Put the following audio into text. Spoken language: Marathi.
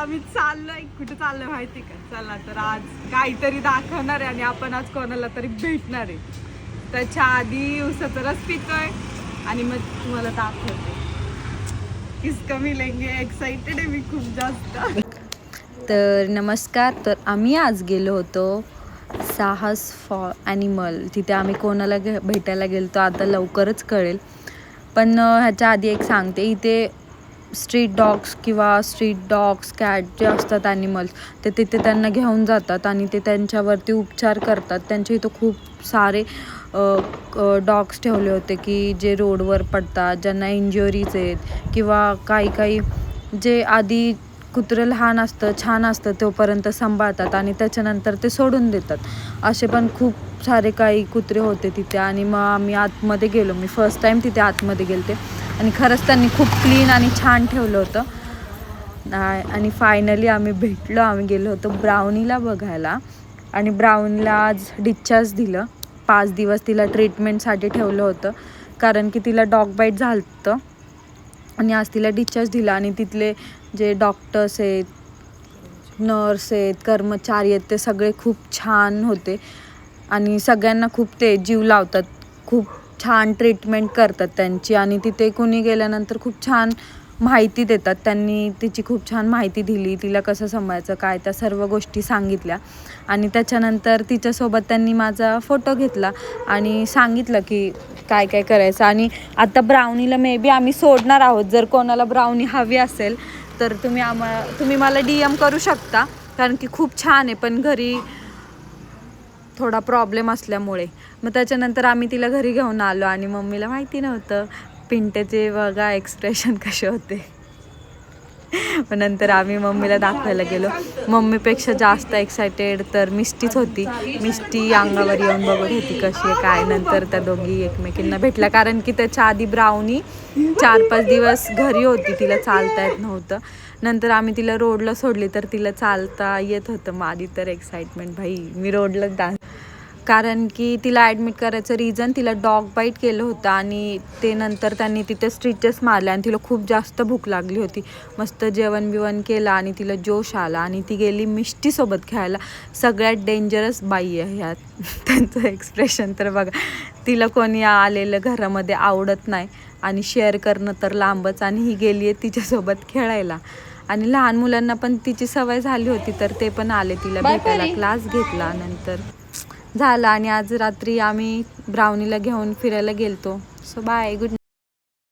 आम्ही चाललोय. कुठे चाललोय माहिती का? चला तर आज काहीतरी दाखवणार आहे आणि आपण आज कोणाला तरी भेटणार आहे. त्याच्या आधी उसाचा रस पितोय आणि मग तुम्हाला दाखवते. किसका मिलेंगे. एक्साइटेड आहे मी खूप जास्त. तर नमस्कार. तर आम्ही आज गेलो होतो साहस फॉर ॲनिमल. तिथे आम्ही कोणाला भेटायला गेलो तो आता लवकरच कळेल. पण ह्याच्या आधी एक सांगते, इथे स्ट्रीट डॉग्स कॅट जे असतात ॲनिमल्स ते तिथे त्यांना घेऊन जातात आणि ते त्यांच्यावरती उपचार करतात. त्यांच्या इथं खूप सारे डॉग्स ठेवले होते की जे रोडवर पडतात, ज्यांना इंज्युरीज आहेत किंवा काही जे आधी कुत्रं लहान असतं छान असतं तोपर्यंत सांभाळतात आणि त्याच्यानंतर ते सोडून देतात. असे पण खूप सारे काही कुत्रे होते तिथे. आणि मग आम्ही आतमध्ये गेलो. मी फर्स्ट टाईम तिथे आतमध्ये गेलते आणि खरंच त्यांनी खूप क्लीन आणि छान ठेवलं होतं. आणि फायनली आम्ही भेटलो. आम्ही गेलो होतो ब्राउनीला बघायला आणि ब्राउनीला आज डिस्चार्ज दिलं. 5 दिवस तिला ट्रीटमेंटसाठी ठेवलं होतं कारण की तिला डॉग बाईट झालं होतं आणि आज तिला डिस्चार्ज दिला. आणि तिथले जे डॉक्टर्स आहेत, नर्स आहेत, कर्मचारी आहेत ते सगळे खूप छान होते आणि सगळ्यांना खूप ते जीव लावतात. खूप छान ट्रीटमेंट करतात त्यांची आणि तिथे कोणी गेल्यानंतर खूप छान माहिती देतात. त्यांनी तिची खूप छान माहिती दिली, तिला कसं सांभाळायचं काय त्या सर्व गोष्टी सांगितल्या. आणि त्याच्यानंतर तिच्यासोबत त्यांनी माझा फोटो घेतला आणि सांगितलं की काय काय करायचं. आणि आता ब्राउनीला मे बी आम्ही सोडणार आहोत. जर कोणाला ब्राउनी हवी असेल तर तुम्ही मला DM करू शकता कारण की खूप छान आहे. पण घरी थोडा प्रॉब्लेम असल्यामुळे मग त्याच्यानंतर आम्ही तिला घरी घेऊन आलो आणि मम्मीला माहिती नव्हतं. पिंट्याचे बघा एक्सप्रेशन कसे होते. मग नंतर आम्ही मम्मीला दाखवायला गेलो. मम्मीपेक्षा जास्त एक्सायटेड तर मिस्टीच होती. मिस्टी अंगावर येऊन बघत होती कशी आहे काय. नंतर त्या दोघी एकमेकींना भेटल्या कारण की त्याच्या आधी ब्राउनी 4-5 दिवस घरी होती, तिला चालता येत नव्हतं. नंतर आम्ही तिला रोडला सोडली तर तिला चालता येत होतं. माझी तर एक्साइटमेंट भाई, मी रोडलाच डान्स. कारण की तिला ॲडमिट करायचं रिझन तिला डॉग बाईट केलं होतं आणि ते नंतर त्यांनी तिथे स्टिचेस मारले आणि तिला खूप जास्त भूक लागली होती. मस्त जेवण बिवण केलं आणि तिला जोश आला आणि ती गेली मिष्टीसोबत खेळायला. सगळ्यात डेंजरस बाई आहे ह्यात. त्यांचं एक्सप्रेशन तर बघा. तिला कोणी आलेलं घरामध्ये आवडत नाही आणि शेअर करणं तर लांबच. आणि ही गेली आहे तिच्यासोबत खेळायला आणि लहान मुलांना पण तिची सवय झाली होती तर ते पण आले तिला भेटायला. क्लास घेतला नंतर झालं आणि आज रात्री आम्ही ब्राउनीला घेऊन फिरायला गेलतो. So bye, good.